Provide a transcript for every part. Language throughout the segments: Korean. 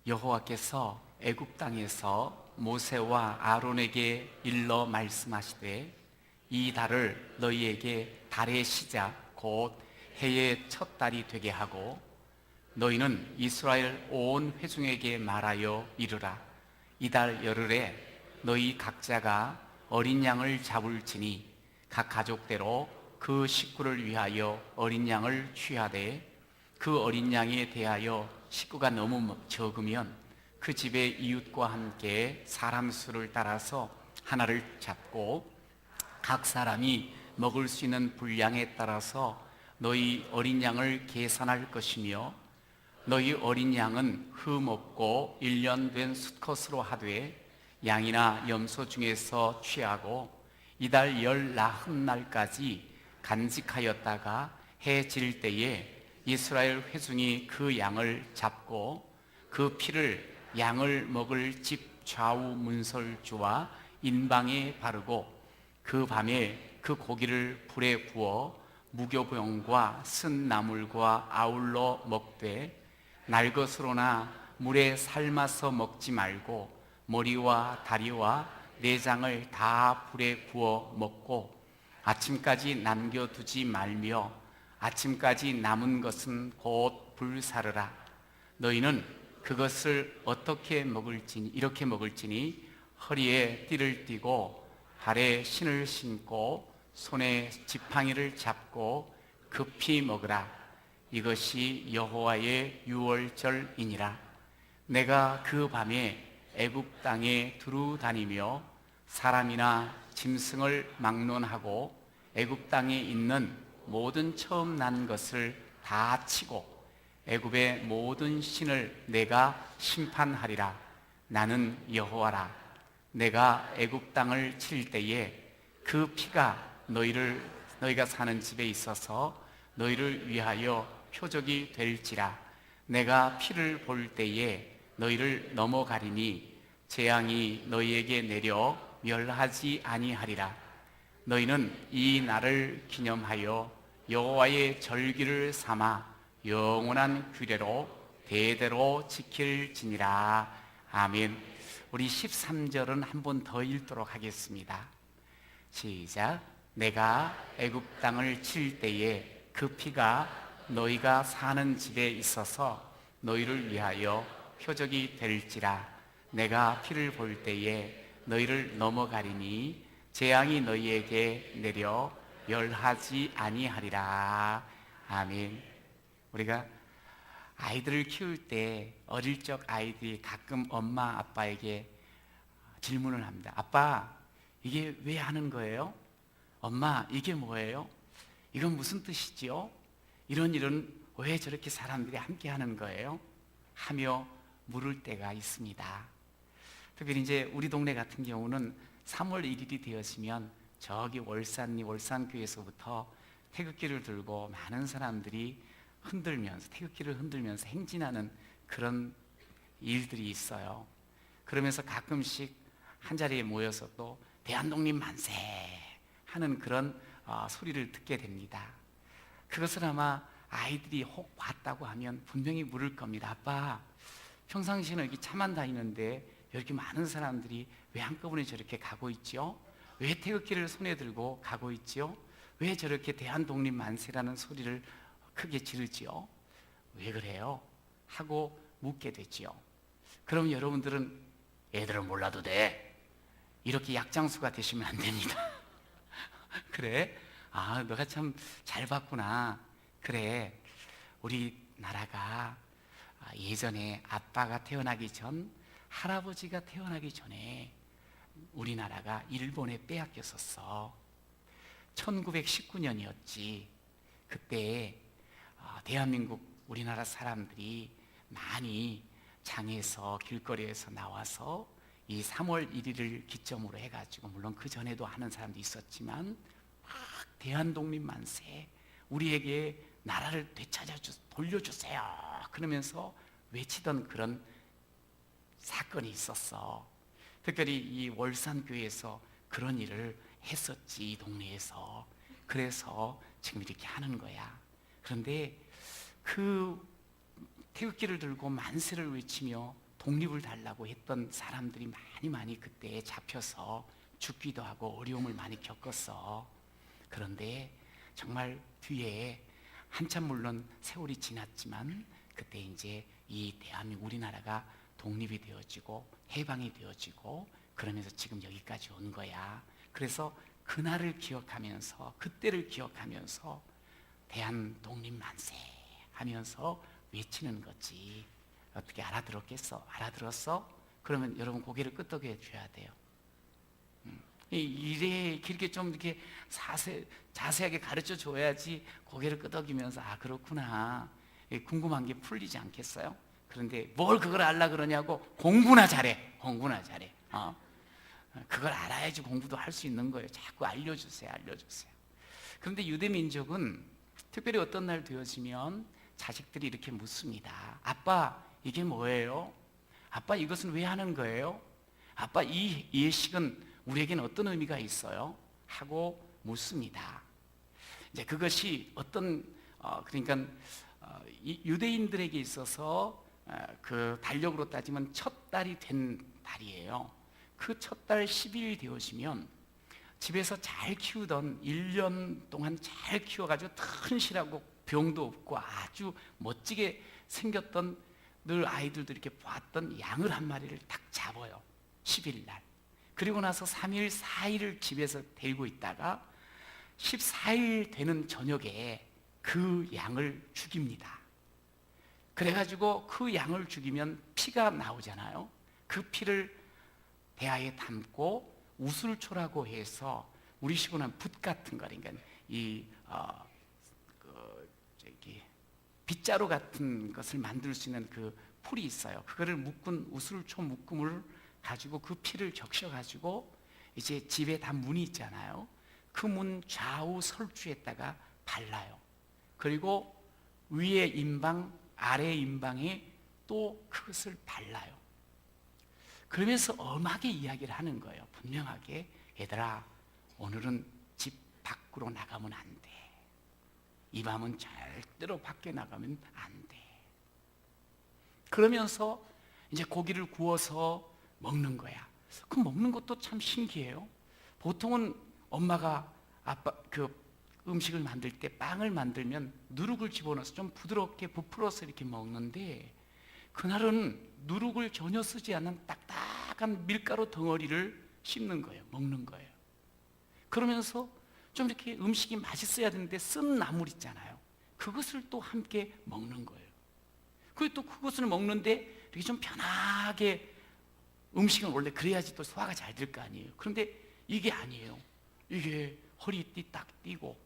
여호와께서 애굽 땅에서 모세와 아론에게 일러 말씀하시되 이 달을 너희에게 달의 시작 곧 해의 첫 달이 되게 하고 너희는 이스라엘 온 회중에게 말하여 이르라. 이달 열흘에 너희 각자가 어린 양을 잡을지니 각 가족대로 그 식구를 위하여 어린 양을 취하되 그 어린 양에 대하여 식구가 너무 적으면 그 집의 이웃과 함께 사람 수를 따라서 하나를 잡고 각 사람이 먹을 수 있는 분량에 따라서 너희 어린 양을 계산할 것이며 너희 어린 양은 흠없고 1년 된 수컷으로 하되 양이나 염소 중에서 취하고 이달 열 나흔날까지 간직하였다가 해 질 때에 이스라엘 회중이 그 양을 잡고 그 피를 양을 먹을 집 좌우 문설주와 인방에 바르고 그 밤에 그 고기를 불에 구워 무교병과 쓴 나물과 아울러 먹되 날것으로나 물에 삶아서 먹지 말고 머리와 다리와 내장을 다 불에 구워 먹고 아침까지 남겨두지 말며 아침까지 남은 것은 곧 불사르라. 너희는 그것을 어떻게 먹을지니 이렇게 먹을지니 허리에 띠를 띠고 발에 신을 신고 손에 지팡이를 잡고 급히 먹으라. 이것이 여호와의 유월절이니라. 내가 그 밤에 애굽 땅에 두루 다니며 사람이나 짐승을 막론하고 애굽 땅에 있는 모든 처음 난 것을 다 치고 애굽의 모든 신을 내가 심판하리라. 나는 여호와라. 내가 애굽 땅을 칠 때에 그 피가 너희가 사는 집에 있어서 너희를 위하여 표적이 될지라. 내가 피를 볼 때에 너희를 넘어가리니 재앙이 너희에게 내려 멸하지 아니하리라. 너희는 이 날을 기념하여 여호와의 절기를 삼아 영원한 규례로 대대로 지킬지니라. 아멘. 우리 13절은 한 번 더 읽도록 하겠습니다. 시작. 내가 애굽 땅을 칠 때에 그 피가 너희가 사는 집에 있어서 너희를 위하여 표적이 될지라. 내가 피를 볼 때에 너희를 넘어가리니 재앙이 너희에게 내려 멸하지 아니하리라. 아멘. 우리가 아이들을 키울 때 어릴 적 아이들이 가끔 엄마 아빠에게 질문을 합니다. 아빠, 이게 왜 하는 거예요? 엄마, 이게 뭐예요? 이건 무슨 뜻이지요? 이런 일은 왜 저렇게 사람들이 함께 하는 거예요? 하며 물을 때가 있습니다. 특별히 이제 우리 동네 같은 경우는 3월 1일이 되었으면 저기 월산교에서부터 태극기를 들고 많은 사람들이 태극기를 흔들면서 행진하는 그런 일들이 있어요. 그러면서 가끔씩 한 자리에 모여서 또 대한독립 만세 하는 그런 소리를 듣게 됩니다. 그것을 아마 아이들이 혹 봤다고 하면 분명히 물을 겁니다. 아빠, 평상시에는 이렇게 차만 다니는데 이렇게 많은 사람들이 왜 한꺼번에 저렇게 가고 있죠? 왜 태극기를 손에 들고 가고 있죠? 왜 저렇게 대한독립 만세라는 소리를 크게 지르지요? 왜 그래요? 하고 묻게 되지요. 그럼 여러분들은 애들은 몰라도 돼, 이렇게 약장수가 되시면 안 됩니다. 그래? 아, 너가 참 잘 봤구나. 그래, 우리나라가 예전에 아빠가 태어나기 전, 할아버지가 태어나기 전에 우리나라가 일본에 빼앗겼었어. 1919년이었지. 그때 대한민국 우리나라 사람들이 많이 장에서 길거리에서 나와서 이 3월 1일을 기점으로 해가지고, 물론 그 전에도 하는 사람도 있었지만 막 대한독립 만세, 우리에게 나라를 돌려주세요 그러면서 외치던 그런 사건이 있었어. 특별히 이 월산교회에서 그런 일을 했었지, 이 동네에서. 그래서 지금 이렇게 하는 거야. 그런데 그 태극기를 들고 만세를 외치며 독립을 달라고 했던 사람들이 많이 그때 잡혀서 죽기도 하고 어려움을 많이 겪었어. 그런데 정말 뒤에 한참 물론 세월이 지났지만 그때 이제 이 대한민국 우리나라가 독립이 되어지고 해방이 되어지고 그러면서 지금 여기까지 온 거야. 그래서 그날을 기억하면서 그때를 기억하면서 대한 독립 만세 하면서 외치는 거지. 어떻게 알아들었겠어? 알아들었어? 그러면 여러분 고개를 끄덕여 줘야 돼요. 이래 길게 좀 이렇게 자세하게 가르쳐 줘야지 고개를 끄덕이면서 아 그렇구나 궁금한 게 풀리지 않겠어요? 그런데 뭘 그걸 알라 그러냐고. 공부나 잘해. 공부나 잘해. 그걸 알아야지 공부도 할 수 있는 거예요. 자꾸 알려주세요. 알려주세요. 그런데 유대 민족은 특별히 어떤 날 되어지면 자식들이 이렇게 묻습니다. 아빠 이게 뭐예요? 아빠 이것은 왜 하는 거예요? 아빠 이 예식은 우리에게는 어떤 의미가 있어요? 하고 묻습니다. 이제 그것이 어떤 그러니까 유대인들에게 있어서 그 달력으로 따지면 첫 달이 된 달이에요. 그 첫 달 10일 되어지면 집에서 잘 키우던 1년 동안 잘 키워가지고 튼실하고 병도 없고 아주 멋지게 생겼던 늘 아이들도 이렇게 보았던 양을 한 마리를 딱 잡아요. 10일 날. 그리고 나서 3일, 4일을 집에서 데리고 있다가 14일 되는 저녁에 그 양을 죽입니다. 그래가지고 그 양을 죽이면 피가 나오잖아요. 그 피를 대야에 담고 우슬초라고 해서 우리 식으로는 붓 같은 거, 그러니까 빗자루 같은 것을 만들 수 있는 그 풀이 있어요. 그거를 묶은 우슬초 묶음을 가지고 그 피를 적셔가지고 이제 집에 다 문이 있잖아요. 그 문 좌우 설주에다가 발라요. 그리고 위에 임방, 아래 임방에 또 그것을 발라요. 그러면서 엄하게 이야기를 하는 거예요. 분명하게 얘들아 오늘은 집 밖으로 나가면 안 돼. 이 밤은 절대로 밖에 나가면 안 돼. 그러면서 이제 고기를 구워서 먹는 거야. 그 먹는 것도 참 신기해요. 보통은 엄마가 그 음식을 만들 때 빵을 만들면 누룩을 집어넣어서 좀 부드럽게 부풀어서 이렇게 먹는데 그날은 누룩을 전혀 쓰지 않는 딱딱한 밀가루 덩어리를 씹는 거예요. 먹는 거예요. 그러면서 좀 이렇게 음식이 맛있어야 되는데 쓴 나물 있잖아요. 그것을 또 함께 먹는 거예요. 그리고 또 그것을 먹는데 이렇게 좀 편하게 음식은 원래 그래야지 또 소화가 잘 될 거 아니에요. 그런데 이게 아니에요. 이게 허리띠 딱 띠고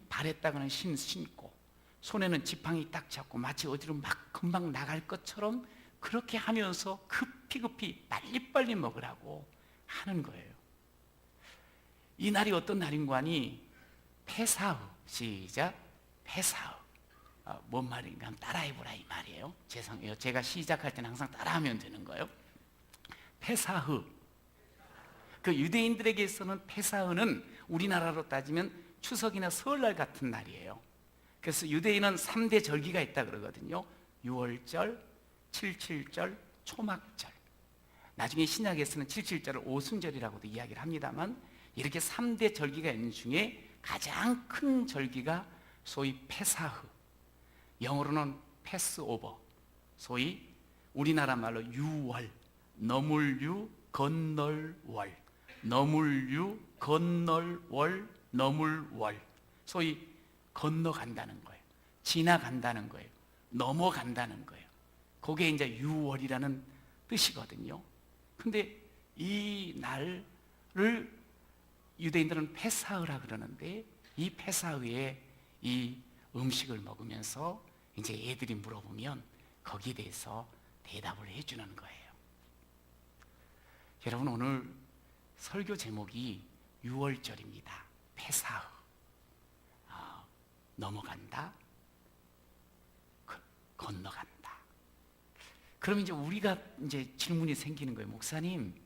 발에다가는 신 신고 손에는 지팡이 딱 잡고 마치 어디로 막 금방 나갈 것처럼 그렇게 하면서 급히 빨리빨리 먹으라고 하는 거예요. 이 날이 어떤 날인고 하니 페사흐. 시작. 페사흐. 뭔 말인가 한번 따라해보라 이 말이에요. 죄송해요. 제가 시작할 때는 항상 따라하면 되는 거예요. 페사흐. 그 유대인들에게서는 페사흐는 우리나라로 따지면 추석이나 설날 같은 날이에요. 그래서 유대인은 3대 절기가 있다 그러거든요. 유월절, 칠칠절, 초막절. 나중에 신약에서는 칠칠절을 오순절이라고도 이야기를 합니다만 이렇게 3대 절기가 있는 중에 가장 큰 절기가 소위 페사흐, 영어로는 패스오버, 소위 우리나라 말로 유월, 너물유, 건널월, 너물유, 건널월, 너물월. 소위 건너간다는 거예요. 지나간다는 거예요. 넘어간다는 거예요. 그게 이제 유월이라는 뜻이거든요. 근데 이 날을 유대인들은 페사흐라 그러는데 이 페사흐에 이 음식을 먹으면서 이제 애들이 물어보면 거기에 대해서 대답을 해주는 거예요. 여러분 오늘 설교 제목이 유월절입니다. 페사흐. 넘어간다, 건너간다. 그럼 이제 우리가 이제 질문이 생기는 거예요. 목사님,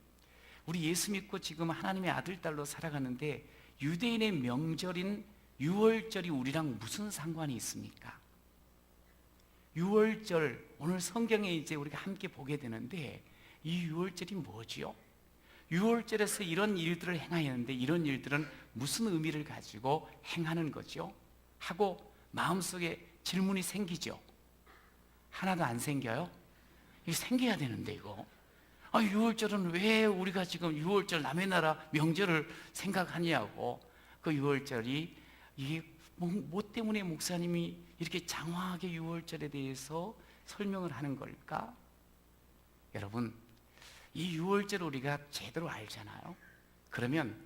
우리 예수 믿고 지금 하나님의 아들, 딸로 살아가는데 유대인의 명절인 유월절이 우리랑 무슨 상관이 있습니까? 유월절, 오늘 성경에 이제 우리가 함께 보게 되는데 이 유월절이 뭐지요? 유월절에서 이런 일들을 행하였는데 이런 일들은 무슨 의미를 가지고 행하는 거죠? 하고 마음속에 질문이 생기죠. 하나도 안 생겨요? 이거 생겨야 되는데 이거. 유월절은 왜 우리가 지금 유월절 남의 나라 명절을 생각하냐고. 그 유월절이 이게 뭐 때문에 목사님이 이렇게 장황하게 유월절에 대해서 설명을 하는 걸까? 여러분, 이 유월절 우리가 제대로 알잖아요. 그러면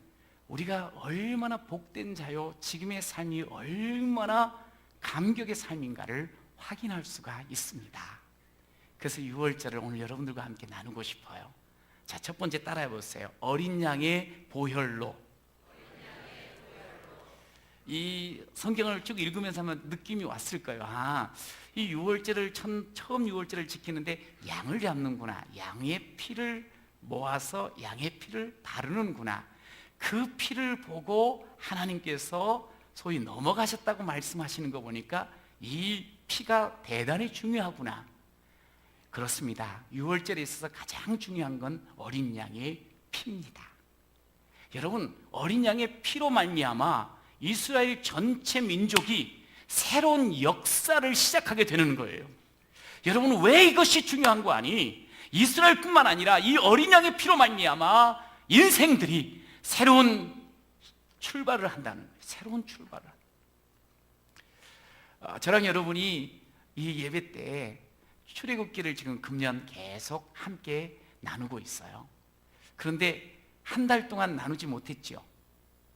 우리가 얼마나 복된 자요, 지금의 삶이 얼마나 감격의 삶인가를 확인할 수가 있습니다. 그래서 유월절을 오늘 여러분들과 함께 나누고 싶어요. 자, 첫 번째 따라해 보세요. 어린 양의 보혈로. 이 성경을 쭉 읽으면서 하면 느낌이 왔을 거예요. 이 유월절을 처음 유월절을 지키는데 양을 잡는구나. 양의 피를 모아서 양의 피를 바르는구나. 그 피를 보고 하나님께서 소위 넘어가셨다고 말씀하시는 거 보니까 이 피가 대단히 중요하구나. 그렇습니다. 유월절에 있어서 가장 중요한 건 어린 양의 피입니다. 여러분, 어린 양의 피로 말미암아 이스라엘 전체 민족이 새로운 역사를 시작하게 되는 거예요. 여러분, 왜 이것이 중요한 거 아니? 이스라엘뿐만 아니라 이 어린 양의 피로 말미암아 인생들이 새로운 출발을 한다는 거예요. 새로운 출발을. 저랑 여러분이 이 예배 때 출애굽기를 지금 금년 계속 함께 나누고 있어요. 그런데 한 달 동안 나누지 못했죠.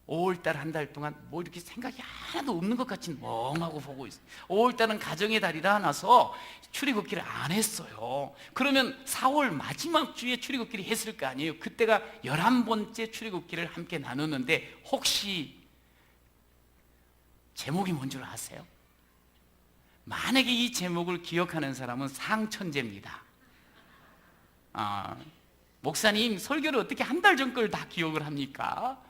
5월달 한 달 동안 뭐 이렇게 생각이 하나도 없는 것 같이 멍하고 보고 있어요. 5월달은 가정의 달이라 나서 출애굽기를 안 했어요. 그러면 4월 마지막 주에 출애굽기를 했을 거 아니에요. 그때가 11번째 출애굽기를 함께 나눴는데 혹시 제목이 뭔 줄 아세요? 만약에 이 제목을 기억하는 사람은 상천재입니다. 목사님, 설교를 어떻게 한 달 전 걸 다 기억을 합니까?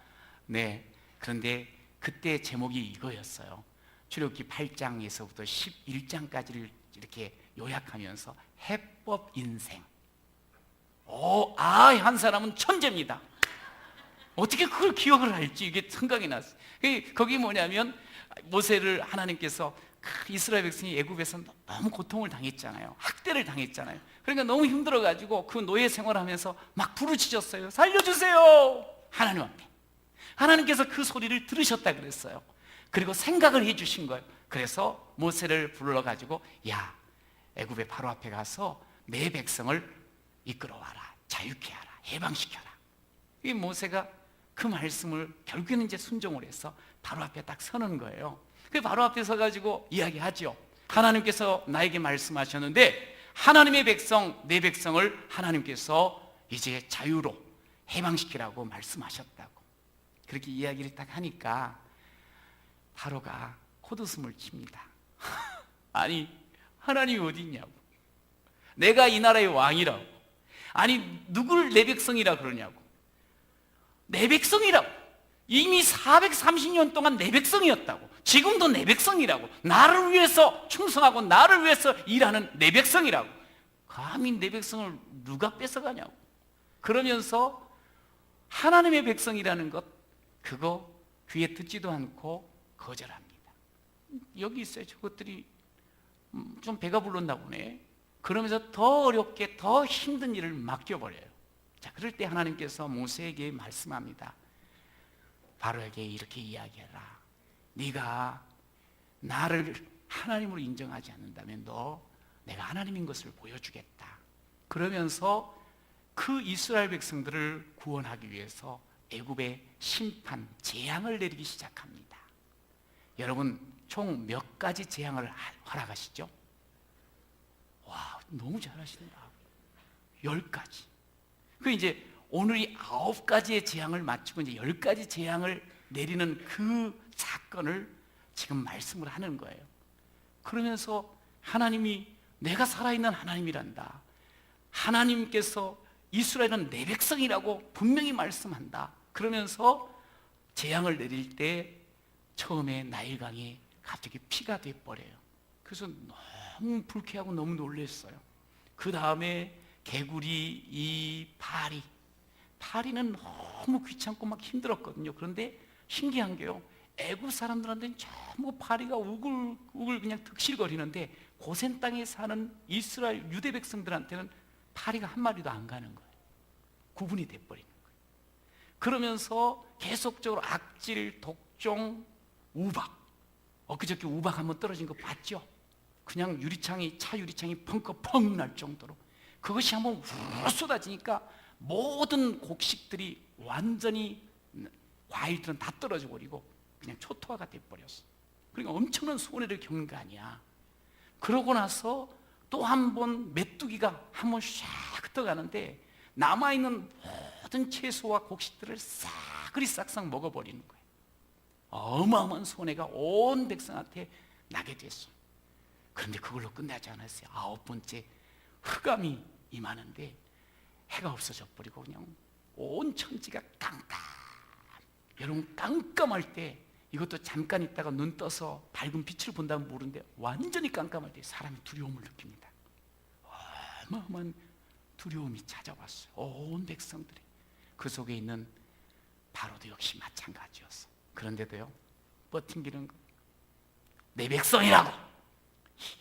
네. 그런데 그때 제목이 이거였어요. 출애굽기 8장에서부터 11장까지를 이렇게 요약하면서 해법 인생. 한 사람은 천재입니다. 어떻게 그걸 기억을 할지 이게 생각이 났어요. 거기 뭐냐면 모세를 하나님께서 이스라엘 백성이 애굽에서 너무 고통을 당했잖아요. 학대를 당했잖아요. 그러니까 너무 힘들어가지고 그 노예 생활하면서 막 부르짖었어요. 살려주세요! 하나님 앞에. 하나님께서 그 소리를 들으셨다 그랬어요. 그리고 생각을 해주신 거예요. 그래서 모세를 불러가지고 야, 애굽의 바로 앞에 가서 내 백성을 이끌어와라. 자유케 하라. 해방시켜라. 이 모세가 그 말씀을 결국에는 이제 순종을 해서 바로 앞에 딱 서는 거예요. 그 바로 앞에 서가지고 이야기하죠. 하나님께서 나에게 말씀하셨는데 하나님의 백성, 내 백성을 하나님께서 이제 자유로 해방시키라고 말씀하셨다고. 그렇게 이야기를 딱 하니까 바로가 콧웃음을 칩니다. 아니, 하나님이 어디 있냐고. 내가 이 나라의 왕이라고. 아니, 누굴 내 백성이라 그러냐고. 내 백성이라고. 이미 430년 동안 내 백성이었다고. 지금도 내 백성이라고. 나를 위해서 충성하고 나를 위해서 일하는 내 백성이라고. 감히 내 백성을 누가 뺏어가냐고. 그러면서 하나님의 백성이라는 것, 그거 귀에 듣지도 않고 거절합니다. 여기 있어요. 저것들이 좀 배가 불렀나 보네. 그러면서 더 어렵게 더 힘든 일을 맡겨버려요. 자, 그럴 때 하나님께서 모세에게 말씀합니다. 바로에게 이렇게 이야기해라. 네가 나를 하나님으로 인정하지 않는다면 내가 하나님인 것을 보여주겠다. 그러면서 그 이스라엘 백성들을 구원하기 위해서 애굽의 심판, 재앙을 내리기 시작합니다. 여러분, 총 몇 가지 재앙을 허락하시죠? 와, 너무 잘하신다. 10가지. 그 이제 오늘이 9가지의 재앙을 마치고 이제 10가지 재앙을 내리는 그 사건을 지금 말씀을 하는 거예요. 그러면서 하나님이 내가 살아있는 하나님이란다. 하나님께서 이스라엘은 내 백성이라고 분명히 말씀한다. 그러면서 재앙을 내릴 때 처음에 나일강이 갑자기 피가 돼버려요. 그래서 너무 불쾌하고 너무 놀랐어요. 그 다음에 개구리, 이 파리는 너무 귀찮고 막 힘들었거든요. 그런데 신기한 게요, 애굽 사람들한테는 전부 파리가 우글우글 그냥 득실거리는데 고센 땅에 사는 이스라엘 유대 백성들한테는 파리가 한 마리도 안 가는 거예요. 구분이 돼버리는 거예요. 그러면서 계속적으로 악질, 독종, 우박, 엊그저께 우박 한번 떨어진 거 봤죠? 그냥 차 유리창이 펑커펑 날 정도로 그것이 한번 후 쏟아지니까 모든 곡식들이 완전히, 과일들은 다 떨어져 버리고 그냥 초토화가 돼버렸어. 그러니까 엄청난 손해를 겪는 거 아니야. 그러고 나서 또 한 번 메뚜기가 한 번 샥 흩어가는데 남아있는 모든 채소와 곡식들을 싸그리 싹싹 먹어버리는 거예요. 어마어마한 손해가 온 백성한테 나게 됐어. 그런데 그걸로 끝나지 않았어요. 9번째 흑암이 임하는데 해가 없어져 버리고 그냥 온 천지가 깜깜. 여러분, 깜깜할 때, 이것도 잠깐 있다가 눈 떠서 밝은 빛을 본다면 모르는데 완전히 깜깜할 때 사람이 두려움을 느낍니다. 어마어마한 두려움이 찾아왔어요. 온 백성들이. 그 속에 있는 바로도 역시 마찬가지였어. 그런데도요, 버팅기는 내 백성이라고.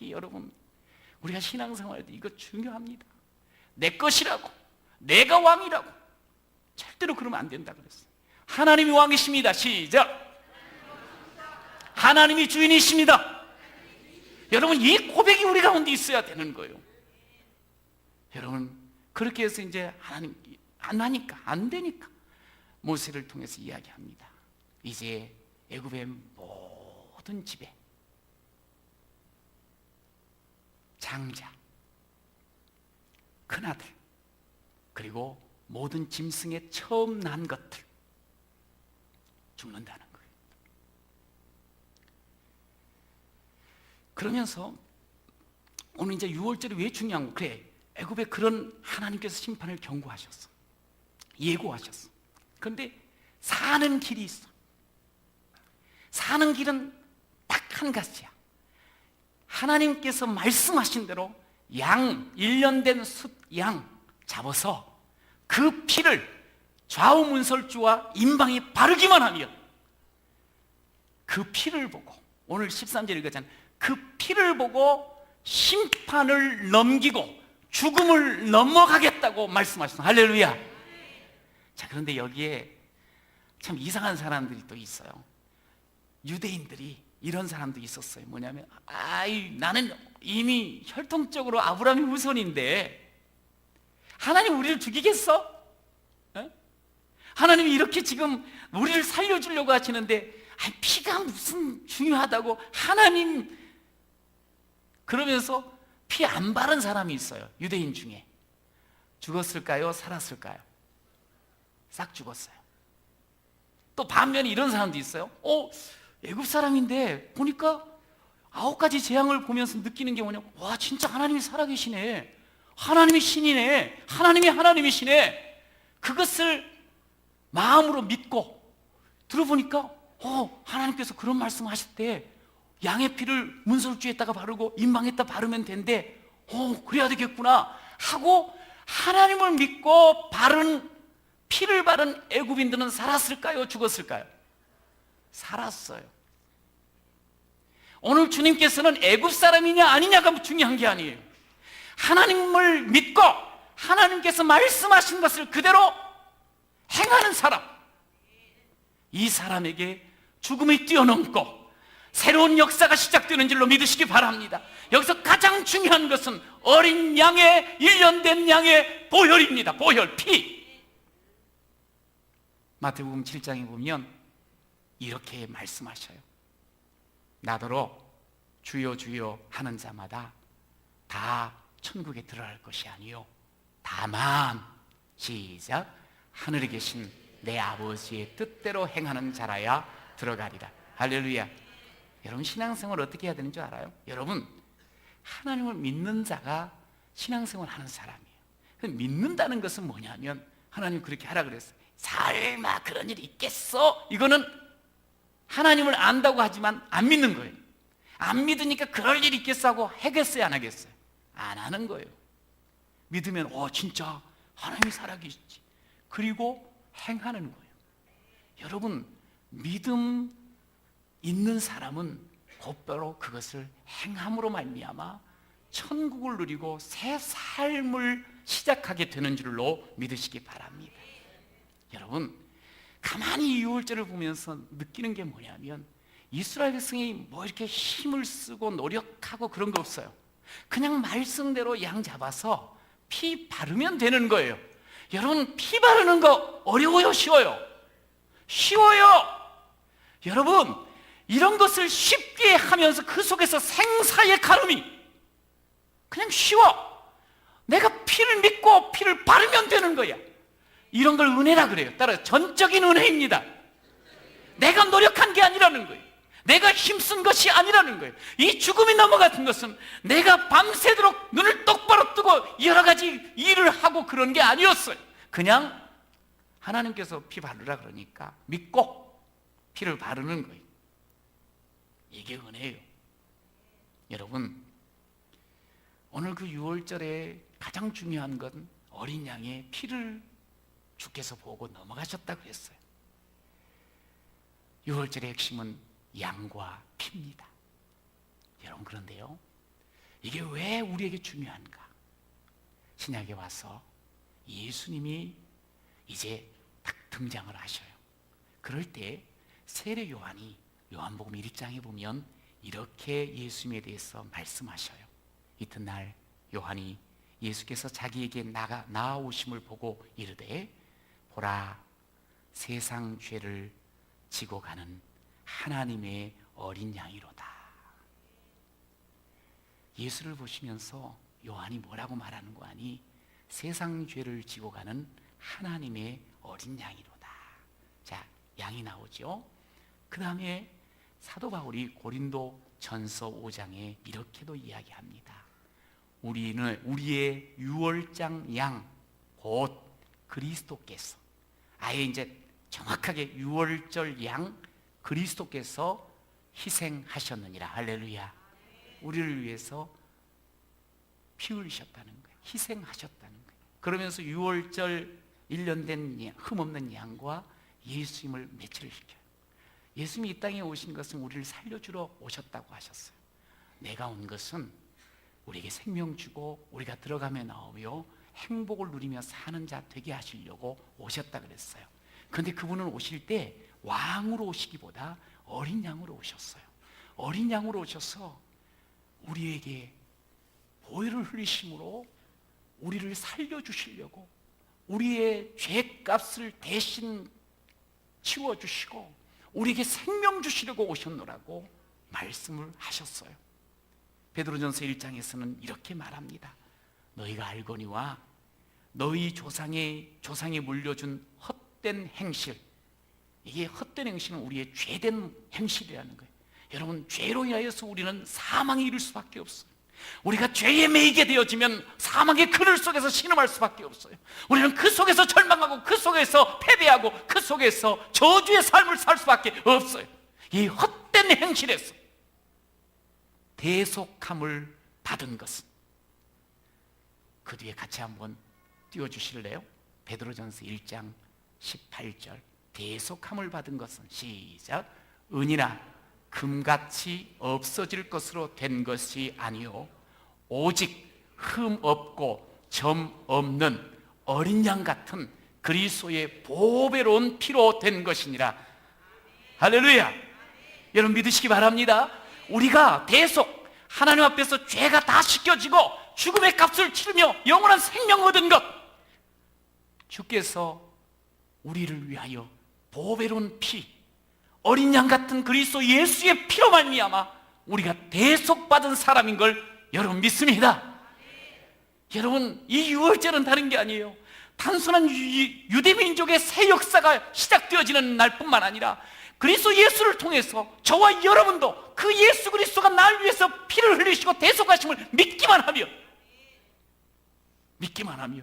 여러분, 우리가 신앙생활 할 때 이거 중요합니다. 내 것이라고, 내가 왕이라고. 절대로 그러면 안 된다 그랬어요. 하나님이 왕이십니다. 시작. 하나님이 주인이십니다. 여러분, 이 고백이 우리 가운데 있어야 되는 거예요. 여러분, 그렇게 해서 이제 하나님 안 하니까, 안 되니까 모세를 통해서 이야기합니다. 이제 애굽의 모든 집에 장자, 큰아들, 그리고 모든 짐승의 처음 난 것들 죽는다는 거예요. 그러면서 오늘 이제 6월절이 왜 중요한 거? 그래, 애굽에 그런 하나님께서 심판을 경고하셨어, 예고하셨어. 그런데 사는 길이 있어. 사는 길은 딱 한 가지야. 하나님께서 말씀하신 대로 양, 1년 된 숫 양 잡아서 그 피를 좌우문설주와 임방이 바르기만 하면, 그 피를 보고, 오늘 13절 읽었잖아요. 그 피를 보고 심판을 넘기고 죽음을 넘어가겠다고 말씀하셨어요. 할렐루야. 자, 그런데 여기에 참 이상한 사람들이 또 있어요. 유대인들이 이런 사람도 있었어요. 뭐냐면, 나는 이미 혈통적으로 아브라함이 후손인데 하나님 우리를 죽이겠어? 하나님이 이렇게 지금 우리를 살려주려고 하시는데 피가 무슨 중요하다고 하나님. 그러면서 피 안 바른 사람이 있어요. 유대인 중에. 죽었을까요? 살았을까요? 싹 죽었어요. 또 반면에 이런 사람도 있어요. 애굽 사람인데 보니까 9가지 재앙을 보면서 느끼는 게 뭐냐, 와, 진짜 하나님이 살아계시네, 하나님이 신이네, 하나님이시네. 그것을 마음으로 믿고 들어보니까 하나님께서 그런 말씀하셨대. 양의 피를 문설주에다가 바르고 임방에다 바르면 된대. 그래야 되겠구나 하고 하나님을 믿고 피를 바른 애굽인들은 살았을까요? 죽었을까요? 살았어요. 오늘 주님께서는 애굽 사람이냐 아니냐가 중요한 게 아니에요. 하나님을 믿고 하나님께서 말씀하신 것을 그대로 행하는 사람, 이 사람에게 죽음이 뛰어넘고 새로운 역사가 시작되는 줄로 믿으시기 바랍니다. 여기서 가장 중요한 것은 어린 양의, 1년 된 양의 보혈입니다. 보혈, 피. 마태복음 7장에 보면 이렇게 말씀하셔요. 나더러 주여 주여 하는 자마다 다 천국에 들어갈 것이 아니요 다만, 시작, 하늘에 계신 내 아버지의 뜻대로 행하는 자라야 들어가리라. 할렐루야. 여러분, 신앙생활 어떻게 해야 되는 줄 알아요? 여러분, 하나님을 믿는 자가 신앙생활 하는 사람이에요. 믿는다는 것은 뭐냐면, 하나님 그렇게 하라 그랬어요. 설마 그런 일이 있겠어? 이거는 하나님을 안다고 하지만 안 믿는 거예요. 안 믿으니까 그럴 일이 있겠어 하고 하겠어요, 안 하겠어요? 안 하는 거예요. 믿으면 진짜 하나님이 살아계시지. 그리고 행하는 거예요. 여러분, 믿음 있는 사람은 곧바로 그것을 행함으로 말미암아 천국을 누리고 새 삶을 시작하게 되는 줄로 믿으시기 바랍니다. 여러분, 가만히 유월절을 보면서 느끼는 게 뭐냐면 이스라엘 백성이 뭐 이렇게 힘을 쓰고 노력하고 그런 거 없어요. 그냥 말씀대로 양 잡아서 피 바르면 되는 거예요. 여러분, 피 바르는 거 어려워요, 쉬워요? 쉬워요. 여러분, 이런 것을 쉽게 하면서 그 속에서 생사의 가름이 그냥 쉬워. 내가 피를 믿고 피를 바르면 되는 거야. 이런 걸 은혜라 그래요. 따라서 전적인 은혜입니다. 내가 노력한 게 아니라는 거예요. 내가 힘쓴 것이 아니라는 거예요. 이 죽음이 넘어가는 것은 내가 밤새도록 눈을 똑바로 뜨고 여러 가지 일을 하고 그런 게 아니었어요. 그냥 하나님께서 피 바르라 그러니까 믿고 피를 바르는 거예요. 이게 은혜예요. 여러분, 오늘 그 유월절에 가장 중요한 건 어린 양의 피를 주께서 보고 넘어가셨다고 했어요. 유월절의 핵심은 양과 피입니다. 여러분, 그런데요, 이게 왜 우리에게 중요한가? 신약에 와서 예수님이 이제 딱 등장을 하셔요. 그럴 때 세례 요한이 요한복음 1장에 보면 이렇게 예수님에 대해서 말씀하셔요. 이튿날 요한이 예수께서 자기에게 나아오심을 보고 이르되 보라, 세상 죄를 지고 가는 하나님의 어린 양이로다. 예수를 보시면서 요한이 뭐라고 말하는 거 아니? 세상 죄를 지고 가는 하나님의 어린 양이로다. 자, 양이 나오죠. 그 다음에 사도 바울이 고린도 전서 5장에 이렇게도 이야기합니다. 우리는 우리의 유월장 양 곧 그리스도께서, 아예 이제 정확하게 유월절 양 그리스도께서 희생하셨느니라. 할렐루야. 우리를 위해서 피 흘리셨다는 거예요. 희생하셨다는 거예요. 그러면서 유월절 1년 된 흠없는 양과 예수님을 매치를 시켜요. 예수님이 이 땅에 오신 것은 우리를 살려주러 오셨다고 하셨어요. 내가 온 것은 우리에게 생명 주고 우리가 들어가며 나오며 행복을 누리며 사는 자 되게 하시려고 오셨다 그랬어요. 그런데 그분은 오실 때 왕으로 오시기보다 어린 양으로 오셨어요. 어린 양으로 오셔서 우리에게 보혈을 흘리심으로 우리를 살려주시려고, 우리의 죄값을 대신 치워주시고 우리에게 생명 주시려고 오셨노라고 말씀을 하셨어요. 베드로전서 1장에서는 이렇게 말합니다. 너희가 알거니와 너희 조상이 물려준 헛된 행실, 이게 헛된 행실은 우리의 죄된 행실이라는 거예요. 여러분, 죄로 인하여서 우리는 사망에 이를 수밖에 없어요. 우리가 죄에 매이게 되어지면 사망의 그늘 속에서 신음할 수밖에 없어요. 우리는 그 속에서 절망하고 그 속에서 패배하고 그 속에서 저주의 삶을 살 수밖에 없어요. 이 헛된 행실에서 대속함을 받은 것은, 그 뒤에 같이 한번 띄워주실래요? 베드로전서 1장 18절. 대속함을 받은 것은, 시작, 은이나 금같이 없어질 것으로 된 것이 아니요 오직 흠 없고 점 없는 어린 양 같은 그리스도의 보배로운 피로 된 것이니라. 할렐루야. 여러분, 믿으시기 바랍니다. 우리가 대속, 하나님 앞에서 죄가 다 씻겨지고 죽음의 값을 치르며 영원한 생명 얻은 것, 주께서 우리를 위하여 보배로운 피, 어린 양 같은 그리스도 예수의 피로 말미암아 우리가 대속받은 사람인 걸 여러분 믿습니다. 여러분, 이 유월절은 다른 게 아니에요. 단순한 유대민족의 새 역사가 시작되어지는 날뿐만 아니라 그리스도 예수를 통해서 저와 여러분도 그 예수 그리스도가 날 위해서 피를 흘리시고 대속하심을 믿기만 하며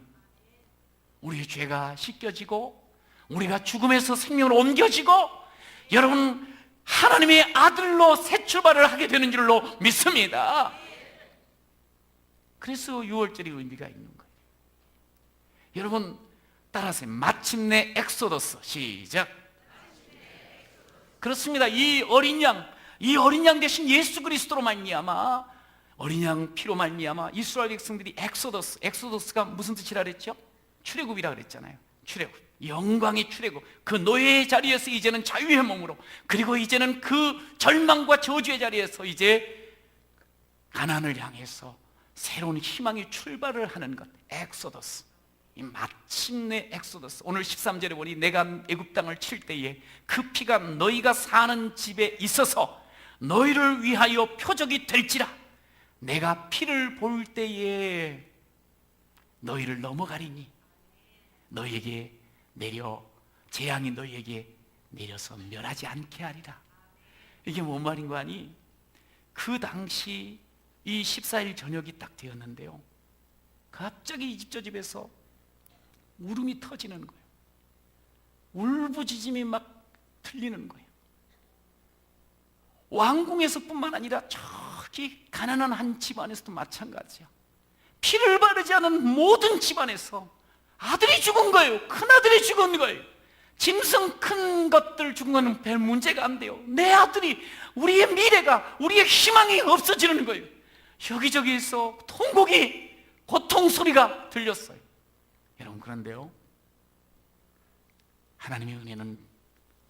우리의 죄가 씻겨지고 우리가 죽음에서 생명으로 옮겨지고, 여러분, 하나님의 아들로 새 출발을 하게 되는 줄로 믿습니다. 그래서 6월절이 의미가 있는 거예요. 여러분 따라하세요. 마침내 엑소더스. 시작. 그렇습니다. 이 어린 양 대신 예수 그리스도로 말미암아, 어린 양 피로 말미암아 이스라엘 백성들이 엑소더스가 무슨 뜻이라 그랬죠? 출애굽이라 그랬잖아요. 출애굽, 영광의 출애굽. 그 노예의 자리에서 이제는 자유의 몸으로, 그리고 이제는 그 절망과 저주의 자리에서 이제 가나안을 향해서 새로운 희망의 출발을 하는 것. 엑소더스. 이 마침내 엑소더스. 오늘 13절에 보니 내가 애굽 땅을 칠 때에 그 피가 너희가 사는 집에 있어서 너희를 위하여 표적이 될지라. 내가 피를 볼 때에 너희를 넘어가리니 너희에게 재앙이 너희에게 내려서 멸하지 않게 하리라. 이게 뭔 말인 거 아니? 그 당시 이 14일 저녁이 딱 되었는데요, 갑자기 이집트 집에서 울음이 터지는 거예요. 울부짖음이 막 들리는 거예요. 왕궁에서뿐만 아니라 저기 가난한 한 집안에서도 마찬가지야. 피를 바르지 않은 모든 집안에서 아들이 죽은 거예요. 큰아들이 죽은 거예요. 짐승 큰 것들 죽은 거는 별 문제가 안 돼요. 내 아들이, 우리의 미래가, 우리의 희망이 없어지는 거예요. 여기저기에서 고통 소리가 들렸어요. 여러분, 그런데요, 하나님의 은혜는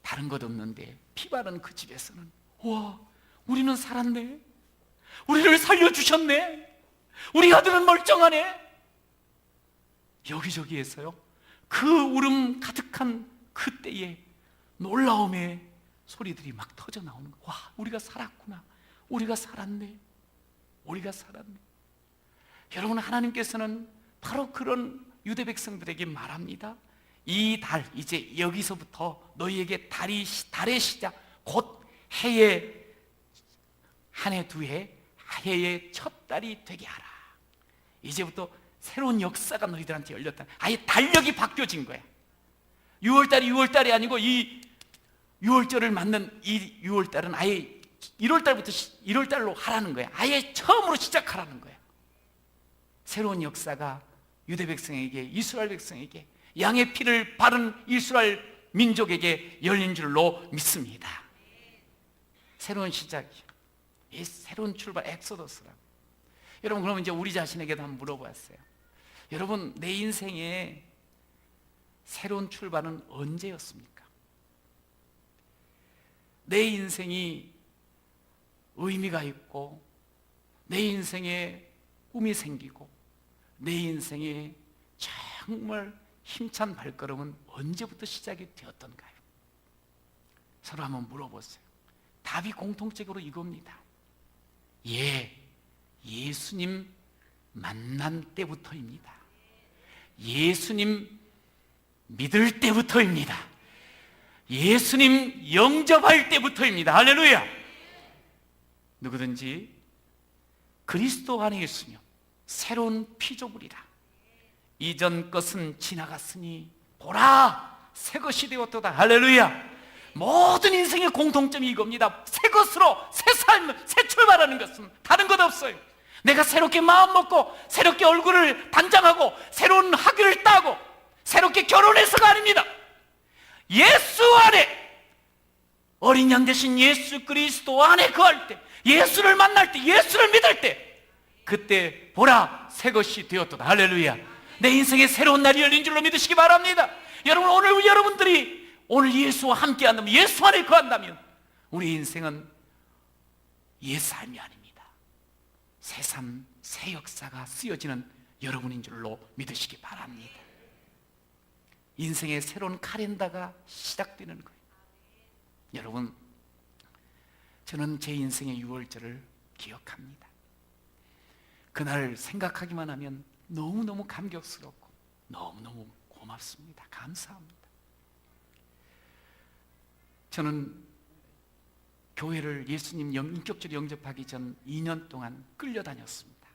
다른 것 없는데 피 바른 그 집에서는 와, 우리는 살았네, 우리를 살려주셨네, 우리 아들은 멀쩡하네. 여기저기에서요, 그 울음 가득한 그때에 놀라움의 소리들이 막 터져 나오는 거예요. 와, 우리가 살았구나, 우리가 살았네, 우리가 살았네. 여러분, 하나님께서는 바로 그런 유대 백성들에게 말합니다. 이 달, 이제 여기서부터 너희에게 달의 시작, 곧 해의 한 해, 두 해, 해의 첫 달이 되게 하라. 이제부터 새로운 역사가 너희들한테 열렸다. 아예 달력이 바뀌어진 거야. 6월달이 6월달이 아니고 이 6월절을 맞는 이 6월달은 아예 1월달부터 1월달로 하라는 거야. 아예 처음으로 시작하라는 거야. 새로운 역사가 유대 백성에게, 이스라엘 백성에게, 양의 피를 바른 이스라엘 민족에게 열린 줄로 믿습니다. 새로운 시작이요, 이 새로운 출발, 엑소더스라고. 여러분, 그러면 이제 우리 자신에게도 한번 물어봤어요. 여러분, 내 인생에 새로운 출발은 언제였습니까? 내 인생이 의미가 있고, 내 인생에 꿈이 생기고, 내 인생에 정말 힘찬 발걸음은 언제부터 시작이 되었던가요? 서로 한번 물어보세요. 답이 공통적으로 이겁니다. 예수님 만난 때부터입니다. 예수님 믿을 때부터입니다. 예수님 영접할 때부터입니다. 할렐루야. 누구든지 그리스도 안에 있으며 새로운 피조물이라. 이전 것은 지나갔으니 보라, 새 것이 되었도다. 할렐루야. 모든 인생의 공통점이 이겁니다. 새 것으로, 새 삶, 새 출발하는 것은 다른 것 없어요. 내가 새롭게 마음 먹고, 새롭게 얼굴을 단장하고, 새로운 학위를 따고, 새롭게 결혼해서가 아닙니다. 예수 안에, 어린 양 대신 예수 그리스도 안에 거할 때, 예수를 만날 때, 예수를 믿을 때, 그때 보라, 새 것이 되었도다. 할렐루야. 내 인생에 새로운 날이 열린 줄로 믿으시기 바랍니다. 여러분, 오늘 여러분들이 오늘 예수와 함께 한다면, 예수 안에 거한다면 우리 인생은 옛 삶이 아닙니다. 새 삶, 새 역사가 쓰여지는 여러분인 줄로 믿으시기 바랍니다. 인생의 새로운 카렌다가 시작되는 거예요. 여러분, 저는 제 인생의 6월절을 기억합니다. 그날 생각하기만 하면 너무너무 감격스럽고 너무너무 고맙습니다. 감사합니다. 저는 교회를 예수님 인격적으로 영접하기 전 2년 동안 끌려다녔습니다.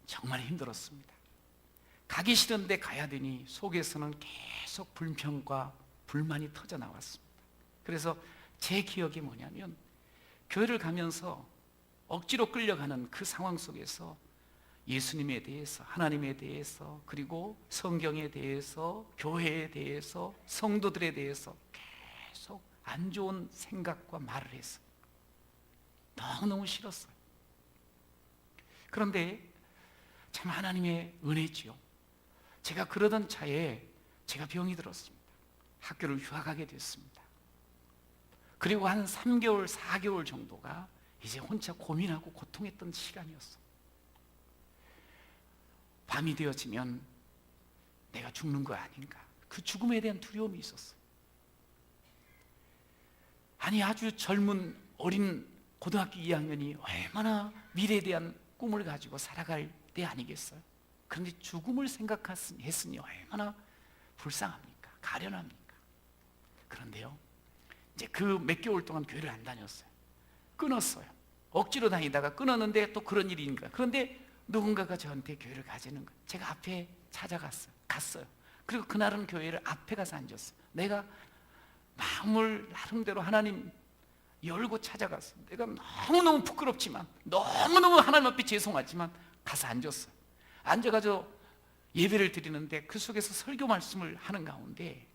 정말 힘들었습니다. 가기 싫은데 가야 되니 속에서는 계속 불평과 불만이 터져 나왔습니다. 그래서 제 기억이 뭐냐면 교회를 가면서 억지로 끌려가는 그 상황 속에서 예수님에 대해서, 하나님에 대해서, 그리고 성경에 대해서, 교회에 대해서, 성도들에 대해서 계속 안 좋은 생각과 말을 했어요. 너무너무 싫었어요. 그런데 참 하나님의 은혜지요. 제가 그러던 차에 제가 병이 들었습니다. 학교를 휴학하게 됐습니다. 그리고 한 3개월, 4개월 정도가 이제 혼자 고민하고 고통했던 시간이었어. 밤이 되어지면 내가 죽는 거 아닌가, 그 죽음에 대한 두려움이 있었어. 아니, 아주 젊은 어린 고등학교 2학년이 얼마나 미래에 대한 꿈을 가지고 살아갈 때 아니겠어요? 그런데 죽음을 생각했으니 얼마나 불쌍합니까? 가련합니까? 그런데요, 이제 그 몇 개월 동안 교회를 안 다녔어요. 끊었어요. 억지로 다니다가 끊었는데 또 그런 일이니까. 그런데 누군가가 저한테 교회를 가자는 거예요. 제가 앞에 갔어요. 그리고 그날은 교회를 앞에 가서 앉았어요. 내가 마음을 나름대로 하나님 열고 찾아갔어요. 내가 너무너무 부끄럽지만, 너무너무 하나님 앞에 죄송하지만 가서 앉았어요. 앉아가지고 예배를 드리는데 그 속에서 설교 말씀을 하는 가운데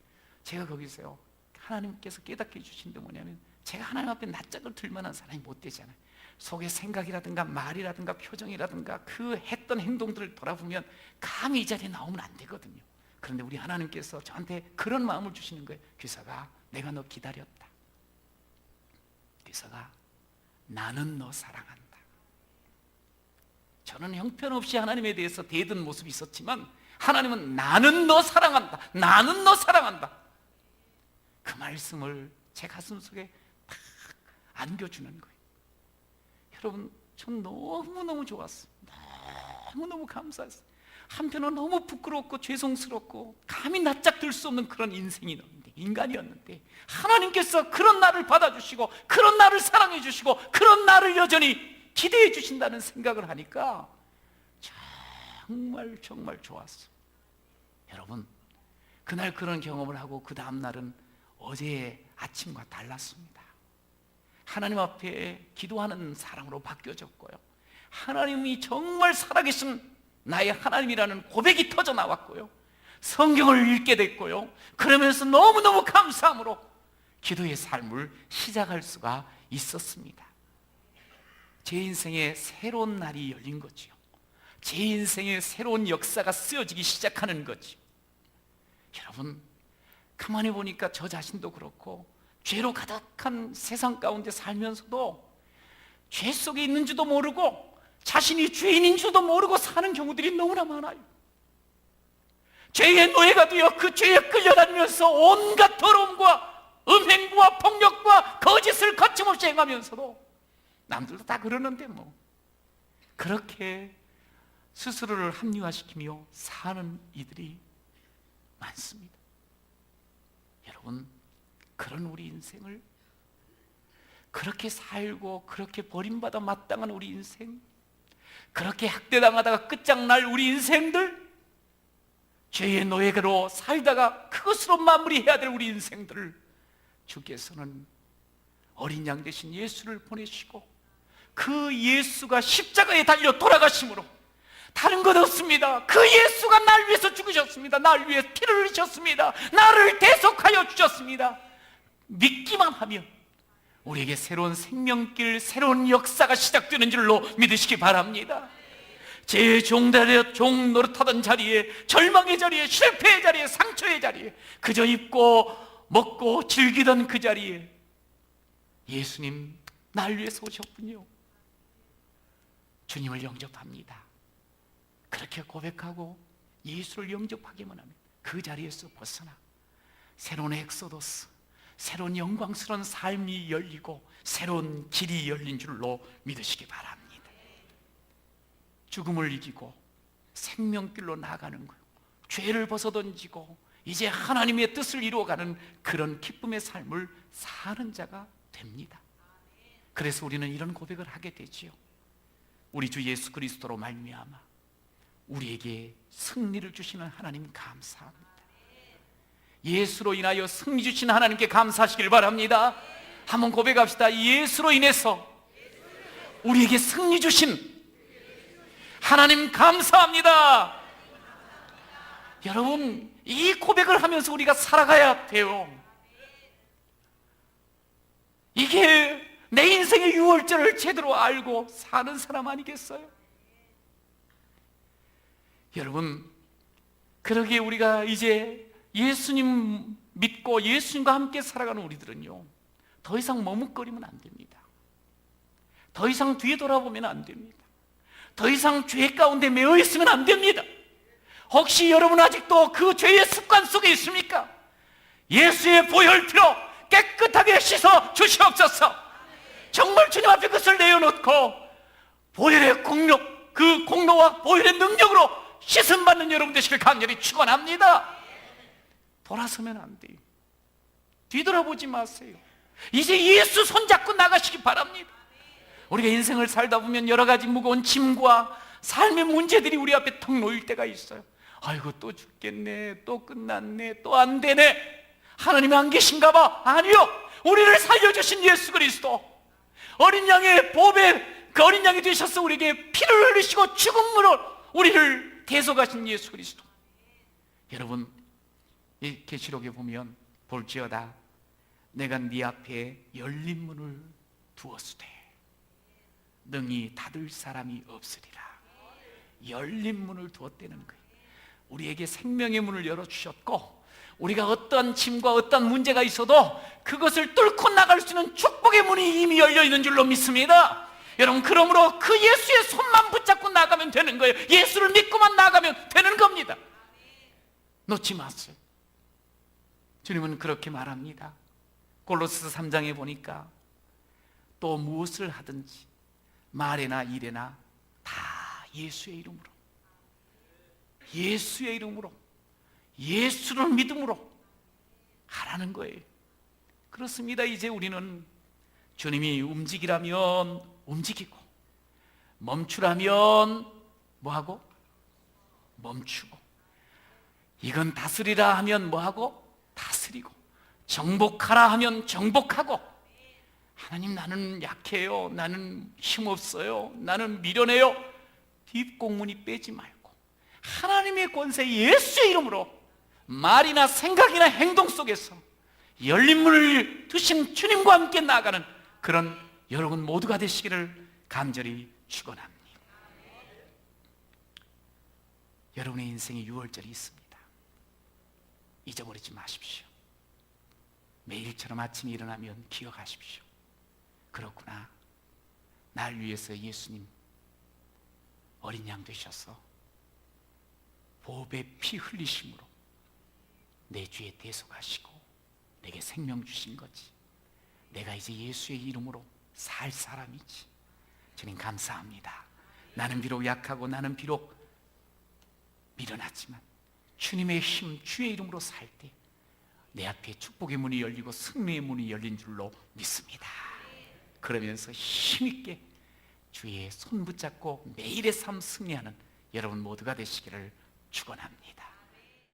제가 거기서요, 하나님께서 깨닫게 해주신 게 뭐냐면, 제가 하나님 앞에 낯짝을 들 만한 사람이 못 되잖아요. 속의 생각이라든가 말이라든가 표정이라든가 그 했던 행동들을 돌아보면 감히 이 자리에 나오면 안 되거든요. 그런데 우리 하나님께서 저한테 그런 마음을 주시는 거예요. 귀사가, 내가 너 기다렸다. 귀사가, 나는 너 사랑한다. 저는 형편없이 하나님에 대해서 대든 모습이 있었지만 하나님은 나는 너 사랑한다, 나는 너 사랑한다. 그 말씀을 제 가슴 속에 탁 안겨주는 거예요. 여러분, 전 너무너무 좋았어요. 너무너무 감사했어요. 한편은 너무 부끄럽고 죄송스럽고 감히 낯짝 들 수 없는 그런 인간이었는데 하나님께서 그런 나를 받아주시고 그런 나를 사랑해 주시고 그런 나를 여전히 기대해 주신다는 생각을 하니까 정말 정말 좋았어요. 여러분, 그날 그런 경험을 하고 그 다음 날은 어제의 아침과 달랐습니다. 하나님 앞에 기도하는 사람으로 바뀌어졌고요, 하나님이 정말 살아계신 나의 하나님이라는 고백이 터져 나왔고요, 성경을 읽게 됐고요, 그러면서 너무너무 감사함으로 기도의 삶을 시작할 수가 있었습니다. 제 인생에 새로운 날이 열린 거지요. 제 인생에 새로운 역사가 쓰여지기 시작하는 거지요. 여러분, 가만히 보니까 저 자신도 그렇고 죄로 가득한 세상 가운데 살면서도 죄 속에 있는지도 모르고 자신이 죄인인 줄도 모르고 사는 경우들이 너무나 많아요. 죄의 노예가 되어 그 죄에 끌려다니면서 온갖 더러움과 음행과 폭력과 거짓을 거침없이 행하면서도 남들도 다 그러는데 뭐 그렇게 스스로를 합리화시키며 사는 이들이 많습니다. 여러분, 그런 우리 인생을, 그렇게 살고 그렇게 버림받아 마땅한 우리 인생, 그렇게 학대당하다가 끝장날 우리 인생들, 죄의 노예로 살다가 그것으로 마무리해야 될 우리 인생들을 주께서는 어린 양 되신 예수를 보내시고 그 예수가 십자가에 달려 돌아가심으로 다른 것 없습니다. 그 예수가 날 위해서 죽으셨습니다. 날 위해 피를 흘리셨습니다. 나를 대속하여 주셨습니다. 믿기만 하면 우리에게 새로운 생명길, 새로운 역사가 시작되는 줄로 믿으시기 바랍니다. 제 종 노릇하던 자리에, 절망의 자리에, 실패의 자리에, 상처의 자리에, 그저 입고 먹고 즐기던 그 자리에 예수님 날 위해서 오셨군요. 주님을 영접합니다. 그렇게 고백하고 예수를 영접하기만 하면 그 자리에서 벗어나 새로운 엑소더스, 새로운 영광스러운 삶이 열리고 새로운 길이 열린 줄로 믿으시기 바랍니다. 죽음을 이기고 생명길로 나아가는 거예요. 죄를 벗어던지고 이제 하나님의 뜻을 이루어가는 그런 기쁨의 삶을 사는 자가 됩니다. 그래서 우리는 이런 고백을 하게 되지요. 우리 주 예수 그리스도로 말미암아 우리에게 승리를 주시는 하나님 감사합니다. 예수로 인하여 승리 주신 하나님께 감사하시길 바랍니다. 한번 고백합시다. 예수로 인해서 우리에게 승리 주신 하나님 감사합니다. 여러분, 이 고백을 하면서 우리가 살아가야 돼요. 이게 내 인생의 유월절을 제대로 알고 사는 사람 아니겠어요? 여러분, 그러기에 우리가 이제 예수님 믿고 예수님과 함께 살아가는 우리들은요, 더 이상 머뭇거리면 안 됩니다. 더 이상 뒤에 돌아보면 안 됩니다. 더 이상 죄 가운데 매여 있으면 안 됩니다. 혹시 여러분 아직도 그 죄의 습관 속에 있습니까? 예수의 보혈 피로 깨끗하게 씻어 주시옵소서. 정말 주님 앞에 그것을 내어놓고 보혈의 공로, 그 공로와 보혈의 능력으로 씻음 받는 여러분 되시길 간절히 축원합니다. 돌아서면 안 돼요. 뒤돌아보지 마세요. 이제 예수 손잡고 나가시기 바랍니다. 우리가 인생을 살다 보면 여러 가지 무거운 짐과 삶의 문제들이 우리 앞에 턱 놓일 때가 있어요. 아이고, 또 죽겠네, 또 끝났네, 또 안 되네. 하나님이 안 계신가 봐. 아니요, 우리를 살려주신 예수 그리스도, 어린 양의 보배, 그 어린 양이 되셔서 우리에게 피를 흘리시고 죽음으로 우리를 대속하신 예수 그리스도. 여러분, 이 계시록에 보면 볼지어다 내가 네 앞에 열린 문을 두었으되 능히 닫을 사람이 없으리라. 열린 문을 두었다는 거예요. 우리에게 생명의 문을 열어주셨고, 우리가 어떠한 짐과 어떠한 문제가 있어도 그것을 뚫고 나갈 수 있는 축복의 문이 이미 열려있는 줄로 믿습니다. 여러분, 그러므로 그 예수의 손만 붙잡고 나가면 되는 거예요. 예수를 믿고만 나가면 되는 겁니다. 놓지 마세요. 주님은 그렇게 말합니다. 골로새서 3장에 보니까 또 무엇을 하든지 말에나 일에나 다 예수의 이름으로, 예수의 이름으로, 예수를 믿음으로 하라는 거예요. 그렇습니다. 이제 우리는 주님이 움직이라면 움직이고, 멈추라면 뭐하고? 멈추고, 이건 다스리라 하면 뭐하고? 다스리고, 정복하라 하면 정복하고. 하나님, 나는 약해요, 나는 힘없어요, 나는 미련해요. 뒷공문이 빼지 말고 하나님의 권세 예수의 이름으로 말이나 생각이나 행동 속에서 열린 문을 두신 주님과 함께 나아가는 그런 여러분 모두가 되시기를 간절히 축원합니다. 여러분의 인생에 유월절이 있습니다. 잊어버리지 마십시오. 매일처럼 아침에 일어나면 기억하십시오. 그렇구나, 날 위해서 예수님 어린 양 되셔서 보배 피 흘리심으로 내 죄에 대속하시고 내게 생명 주신 거지. 내가 이제 예수의 이름으로 살 사람이지. 주님 감사합니다. 나는 비록 약하고 나는 비록 미련하지만 주님의 힘, 주의 이름으로 살 때 내 앞에 축복의 문이 열리고 승리의 문이 열린 줄로 믿습니다. 그러면서 힘있게 주의 손 붙잡고 매일의 삶 승리하는 여러분 모두가 되시기를 축원합니다.